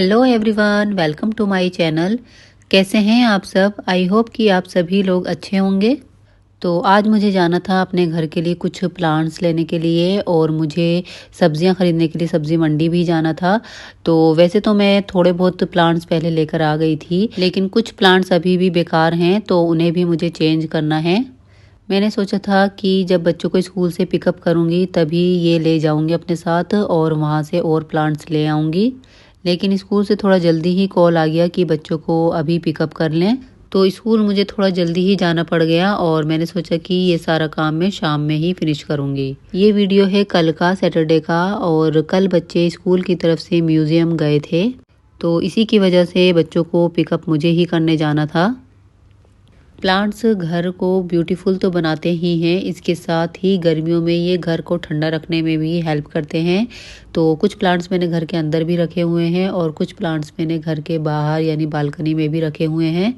Hello everyone, welcome to my channel. कैसे हैं आप सब? आई होप कि आप सभी लोग अच्छे होंगे। तो आज मुझे जाना था अपने घर के लिए कुछ प्लांट्स लेने के लिए और मुझे सब्जियां खरीदने के लिए सब्जी मंडी भी जाना था। तो वैसे तो मैं थोड़े बहुत प्लांट्स पहले लेकर आ गई थी, लेकिन कुछ प्लांट्स अभी भी बेकार हैं तो उन्हें भी मुझे चेंज करना है। मैंने सोचा था कि जब बच्चों को स्कूल से पिकअप करूंगी तभी ये ले जाऊंगी अपने साथ और वहां से और प्लांट्स ले आऊंगी। लेकिन स्कूल से थोड़ा जल्दी ही कॉल आ गया कि बच्चों को अभी पिकअप कर लें, तो स्कूल मुझे थोड़ा जल्दी ही जाना पड़ गया और मैंने सोचा कि ये सारा काम मैं शाम में ही फिनिश करूंगी। ये वीडियो है कल का, सैटरडे का, और कल बच्चे स्कूल की तरफ से म्यूजियम गए थे तो इसी की वजह से बच्चों को पिकअप मुझे ही करने जाना था। प्लांट्स घर को ब्यूटीफुल तो बनाते ही हैं, इसके साथ ही गर्मियों में ये घर को ठंडा रखने में भी हेल्प करते हैं। तो कुछ प्लांट्स मैंने घर के अंदर भी रखे हुए हैं और कुछ प्लांट्स मैंने घर के बाहर यानी बालकनी में भी रखे हुए हैं।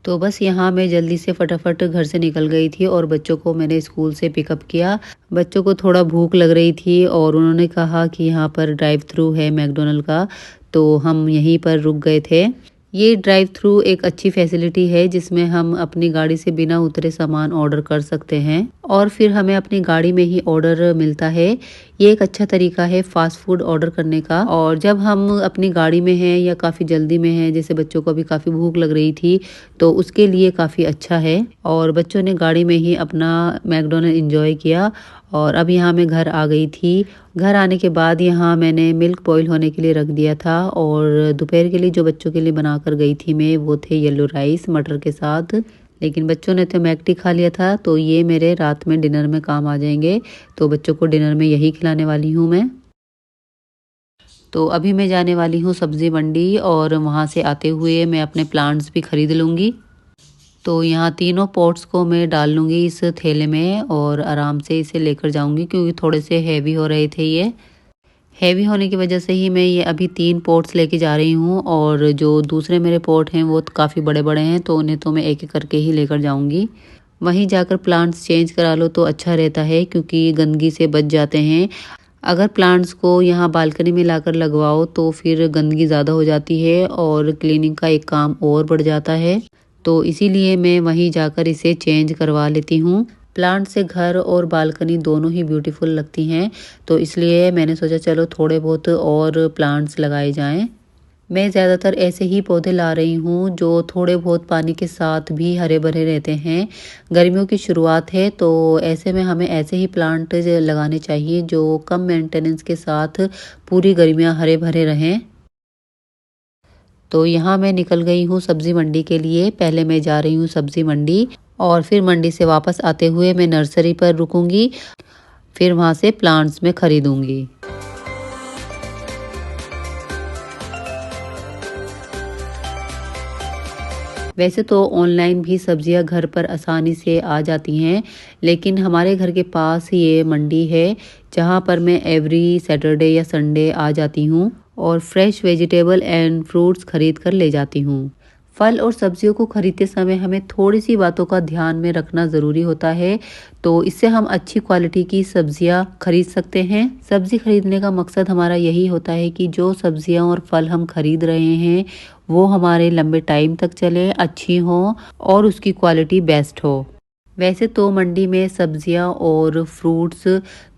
तो बस यहाँ मैं जल्दी से फटाफट घर से निकल गई थी और बच्चों को मैंने स्कूल से पिकअप किया। बच्चों को थोड़ा भूख लग रही थी और उन्होंने कहा कि यहाँ पर ड्राइव थ्रू है मैकडोनल्ड का, तो हम यहीं पर रुक गए थे। ये ड्राइव थ्रू एक अच्छी फैसिलिटी है जिसमें हम अपनी गाड़ी से बिना उतरे सामान ऑर्डर कर सकते हैं और फिर हमें अपनी गाड़ी में ही ऑर्डर मिलता है। ये एक अच्छा तरीका है फास्ट फूड ऑर्डर करने का। और जब हम अपनी गाड़ी में हैं या काफ़ी जल्दी में हैं, जैसे बच्चों को अभी काफ़ी भूख लग रही थी, तो उसके लिए काफ़ी अच्छा है। और बच्चों ने गाड़ी में ही अपना मैकडोनल्ड एंजॉय किया। और अब यहाँ मैं घर आ गई थी। घर आने के बाद यहाँ मैंने मिल्क बॉईल होने के लिए रख दिया था और दोपहर के लिए जो बच्चों के लिए बना कर गई थी मैं, वो थे येलो राइस मटर के साथ। लेकिन बच्चों ने तो मैकडी खा लिया था, तो ये मेरे रात में डिनर में काम आ जाएंगे। तो बच्चों को डिनर में यही खिलाने वाली हूँ मैं। तो अभी मैं जाने वाली हूँ सब्जी मंडी और वहाँ से आते हुए मैं अपने प्लांट्स भी खरीद लूँगी। तो यहाँ तीनों पॉट्स को मैं डाल लूँगी इस थैले में और आराम से इसे लेकर जाऊँगी, क्योंकि थोड़े से हैवी हो रहे थे। ये हैवी होने की वजह से ही मैं ये अभी 3 पॉट्स लेके जा रही हूँ और जो दूसरे मेरे पॉट हैं वो काफ़ी बड़े बड़े हैं, तो उन्हें तो मैं एक एक करके ही लेकर जाऊँगी। वहीं जाकर प्लांट्स चेंज करा लो तो अच्छा रहता है, क्योंकि गंदगी से बच जाते हैं। अगर प्लांट्स को यहाँ बालकनी में लाकर लगवाओ तो फिर गंदगी ज़्यादा हो जाती है और क्लीनिंग का एक काम और बढ़ जाता है। तो इसीलिए मैं वहीं जाकर इसे चेंज करवा लेती हूँ। प्लांट से घर और बालकनी दोनों ही ब्यूटीफुल लगती हैं, तो इसलिए मैंने सोचा चलो थोड़े बहुत और प्लांट्स लगाए जाएं। मैं ज़्यादातर ऐसे ही पौधे ला रही हूँ जो थोड़े बहुत पानी के साथ भी हरे भरे रहते हैं। गर्मियों की शुरुआत है तो ऐसे में हमें ऐसे ही प्लांट लगाने चाहिए जो कम मेंटेनेंस के साथ पूरी गर्मियाँ हरे भरे रहें। तो यहाँ मैं निकल गई हूँ सब्जी मंडी के लिए। पहले मैं जा रही हूँ सब्जी मंडी और फिर मंडी से वापस आते हुए मैं नर्सरी पर रुकूंगी, फिर वहाँ से प्लांट्स में खरीदूंगी। वैसे तो ऑनलाइन भी सब्जियां घर पर आसानी से आ जाती हैं, लेकिन हमारे घर के पास ये मंडी है जहाँ पर मैं एवरी सैटरडे या संडे आ जाती हूँ और फ्रेश वेजिटेबल एंड फ्रूट्स खरीद कर ले जाती हूँ। फल और सब्जियों को खरीदते समय हमें थोड़ी सी बातों का ध्यान में रखना ज़रूरी होता है, तो इससे हम अच्छी क्वालिटी की सब्जियां खरीद सकते हैं। सब्जी खरीदने का मकसद हमारा यही होता है कि जो सब्जियां और फल हम खरीद रहे हैं वो हमारे लंबे टाइम तक चले, अच्छी हों और उसकी क्वालिटी बेस्ट हो। वैसे तो मंडी में सब्जियां और फ्रूट्स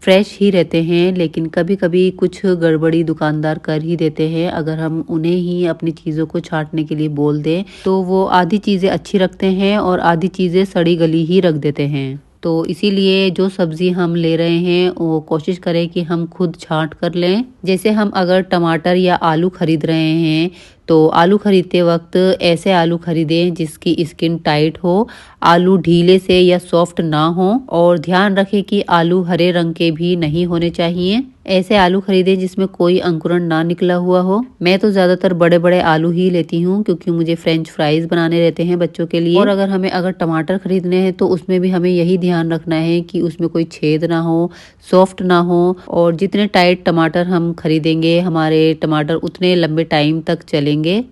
फ्रेश ही रहते हैं, लेकिन कभी कभी कुछ गड़बड़ी दुकानदार कर ही देते हैं। अगर हम उन्हें ही अपनी चीज़ों को छांटने के लिए बोल दें तो वो आधी चीज़ें अच्छी रखते हैं और आधी चीज़ें सड़ी गली ही रख देते हैं। तो इसीलिए जो सब्जी हम ले रहे हैं वो कोशिश करें कि हम खुद छांट कर लें। जैसे हम अगर टमाटर या आलू खरीद रहे हैं तो आलू खरीदते वक्त ऐसे आलू खरीदें जिसकी स्किन टाइट हो, आलू ढीले से या सॉफ्ट ना हो, और ध्यान रखें कि आलू हरे रंग के भी नहीं होने चाहिए। ऐसे आलू खरीदें जिसमें कोई अंकुरण ना निकला हुआ हो। मैं तो ज्यादातर बड़े बड़े आलू ही लेती हूँ क्योंकि मुझे फ्रेंच फ्राइज बनाने रहते हैं बच्चों के लिए। और अगर टमाटर खरीदने हैं तो उसमें भी हमें यही ध्यान रखना है कि उसमें कोई छेद ना हो, सॉफ्ट ना हो। और जितने टाइट टमाटर हम खरीदेंगे हमारे टमाटर उतने लंबे टाइम तक चलेंगे।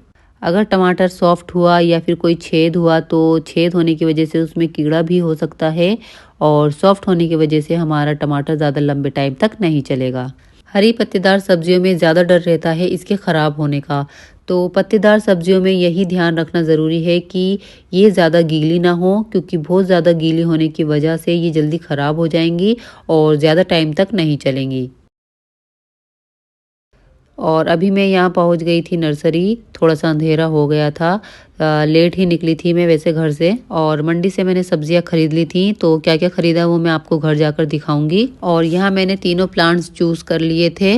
अगर टमाटर सॉफ्ट हुआ या फिर कोई छेद हुआ तो छेद होने की वजह से उसमें कीड़ा भी हो सकता है और सॉफ्ट होने की वजह से हमारा टमाटर ज़्यादा लंबे टाइम तक नहीं चलेगा। हरी पत्तेदार सब्जियों में ज़्यादा डर रहता है इसके ख़राब होने का। तो पत्तेदार सब्जियों में यही ध्यान रखना ज़रूरी है कि ये ज़्यादा गीली ना हो, क्योंकि बहुत ज़्यादा गीली होने की वजह से ये जल्दी ख़राब हो जाएंगी और ज़्यादा टाइम तक नहीं चलेंगी। और अभी मैं यहाँ पहुँच गई थी नर्सरी, थोड़ा-सा अंधेरा हो गया था। लेट ही निकली थी मैं वैसे घर से, और मंडी से मैंने सब्जियाँ खरीद ली थी। तो क्या-क्या खरीदा वो मैं आपको घर जाकर दिखाऊँगी। और यहाँ मैंने तीनों प्लांट्स चूज़ कर लिए थे।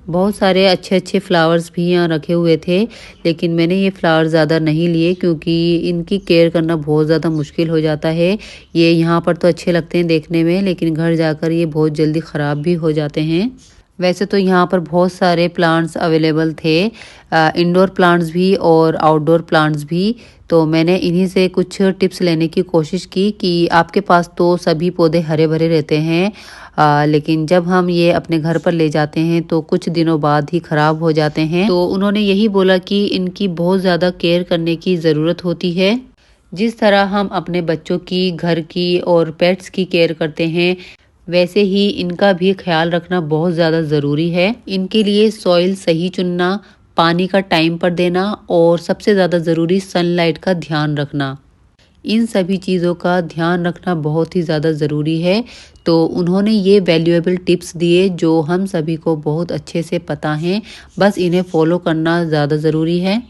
बहुत सारे अच्छे-अच्छे फ्लावर्स भी यहाँ रखे हुए थे, लेकिन मैंने ये फ्लावर ज़्यादा नहीं लिए क्योंकि इनकी केयर करना बहुत ज़्यादा मुश्किल हो जाता है। ये यहाँ पर तो अच्छे लगते हैं देखने में, लेकिन घर जाकर ये बहुत जल्दी ख़राब भी हो जाते हैं। वैसे तो यहाँ पर बहुत सारे प्लांट्स अवेलेबल थे, इंडोर प्लांट्स भी और आउटडोर प्लांट्स भी। तो मैंने इन्हीं से कुछ टिप्स लेने की कोशिश की कि आपके पास तो सभी पौधे हरे भरे रहते हैं, लेकिन जब हम ये अपने घर पर ले जाते हैं तो कुछ दिनों बाद ही ख़राब हो जाते हैं। तो उन्होंने यही बोला कि इनकी बहुत ज़्यादा केयर करने की ज़रूरत होती है। जिस तरह हम अपने बच्चों की, घर की और पेट्स की केयर करते हैं, वैसे ही इनका भी ख्याल रखना बहुत ज़्यादा ज़रूरी है। इनके लिए सॉइल सही चुनना, पानी का टाइम पर देना और सबसे ज़्यादा ज़रूरी सनलाइट का ध्यान रखना। इन सभी चीज़ों का ध्यान रखना बहुत ही ज़्यादा ज़रूरी है। तो उन्होंने ये वैल्यूएबल टिप्स दिए जो हम सभी को बहुत अच्छे से पता हैं, बस इन्हें फॉलो करना ज़्यादा ज़रूरी है।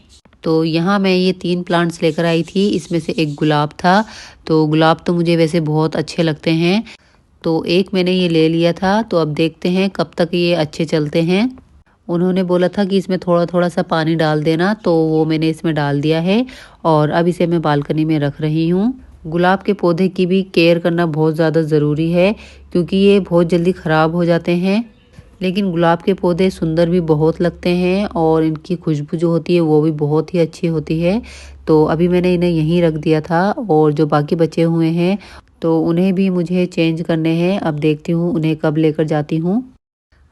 तो यहाँ मैं ये 3 प्लांट्स लेकर आई थी, इसमें से एक गुलाब था। तो गुलाब तो मुझे वैसे बहुत अच्छे लगते हैं, तो एक मैंने ये ले लिया था। तो अब देखते हैं कब तक ये अच्छे चलते हैं। उन्होंने बोला था कि इसमें थोड़ा-थोड़ा सा पानी डाल देना, तो वो मैंने इसमें डाल दिया है और अब इसे मैं बालकनी में रख रही हूँ। गुलाब के पौधे की भी केयर करना बहुत ज़्यादा ज़रूरी है, क्योंकि ये बहुत जल्दी ख़राब हो जाते हैं। लेकिन गुलाब के पौधे सुंदर भी बहुत लगते हैं और इनकी खुशबू जो होती है वो भी बहुत ही अच्छी होती है। तो अभी मैंने इन्हें यहीं रख दिया था और जो बाकी बचे हुए हैं तो उन्हें भी मुझे चेंज करने हैं। अब देखती हूँ उन्हें कब लेकर जाती हूँ।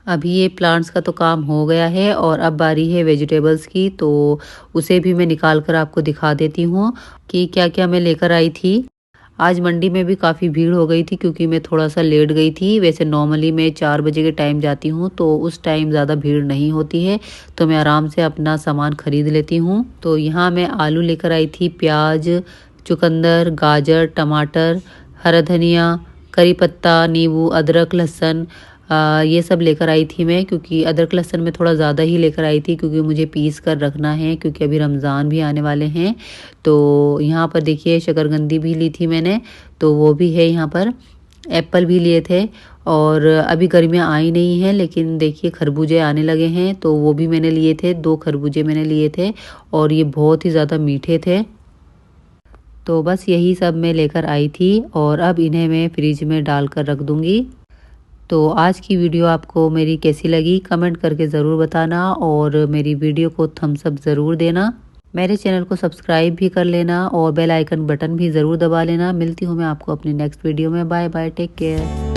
अभी ये प्लांट्स का तो काम हो गया है और अब बारी है वेजिटेबल्स की, तो उसे भी मैं निकाल कर आपको दिखा देती हूँ कि क्या-क्या मैं लेकर आई थी। आज मंडी में भी काफ़ी भीड़ हो गई थी क्योंकि मैं थोड़ा-सा लेट गई थी। वैसे नॉर्मली मैं 4 बजे के टाइम जाती हूँ, तो उस टाइम ज़्यादा भीड़ नहीं होती है, तो मैं आराम से अपना सामान खरीद लेती हूँ। तो यहाँ मैं आलू लेकर आई थी, प्याज, चुकंदर, गाजर, टमाटर, हरा धनिया, करी पत्ता, नींबू, अदरक, लहसुन, ये सब लेकर आई थी मैं, क्योंकि अदरक लहसुन मैं थोड़ा ज़्यादा ही लेकर आई थी क्योंकि मुझे पीस कर रखना है, क्योंकि अभी रमज़ान भी आने वाले हैं। तो यहाँ पर देखिए शकरकंदी भी ली थी मैंने, तो वो भी है यहाँ पर। एप्पल भी लिए थे और अभी गर्मियाँ आई नहीं हैं, लेकिन देखिए खरबूजे आने लगे हैं, तो वो भी मैंने लिए थे। 2 खरबूजे मैंने लिए थे और ये बहुत ही ज़्यादा मीठे थे। तो बस यही सब मैं लेकर आई थी और अब इन्हें मैं फ्रिज में डाल कर रख दूँगी। तो आज की वीडियो आपको मेरी कैसी लगी कमेंट करके ज़रूर बताना और मेरी वीडियो को थम्स अप ज़रूर देना। मेरे चैनल को सब्सक्राइब भी कर लेना और बेल आइकन बटन भी ज़रूर दबा लेना। मिलती हूँ मैं आपको अपनी नेक्स्ट वीडियो में। Bye bye, take care.